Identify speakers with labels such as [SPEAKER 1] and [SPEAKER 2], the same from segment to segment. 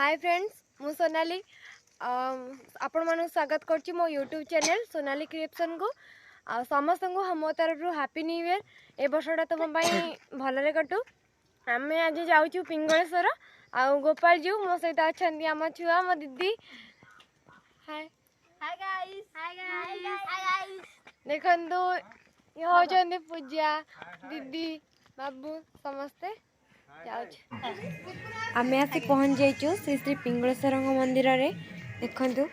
[SPEAKER 1] Hi friends मु सोनाली आपण मानक स्वागत करछि मो यूट्यूब चैनल सोनाली क्रिएशन को समस्त को हम तरफ हैप्पी न्यू ईयर ए वर्षटा तुम भलरे कटू आम आज जाऊँ पिंगलेश्वर आ गोपाल जी मो सहित अच्छा आम छुआ मो दीदी हाय हाय गाइस देखो ये होचंदी पूजा दीदी बाबू समस्ते आम आसी पहुँच जाइचु श्री श्री पिंगलेश्वर मंदिर रे देखंतु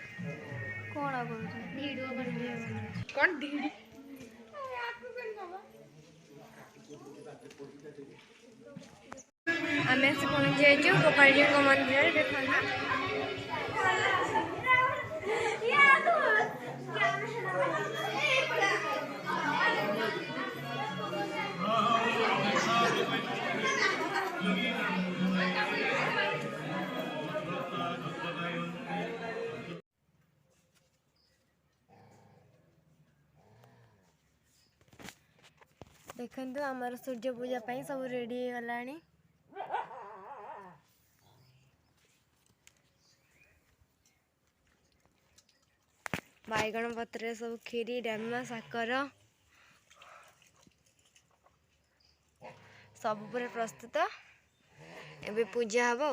[SPEAKER 1] आम आसी पहुँच जाइचु गोपाल जी मंदिर रे देखंतु देखंतु आमर सूर्य पूजा पाई सब रेडी हो गलानी बैगण पत्र सब खीरी डालमा साकर सब पूरा प्रस्तुत एबे पूजा हबो।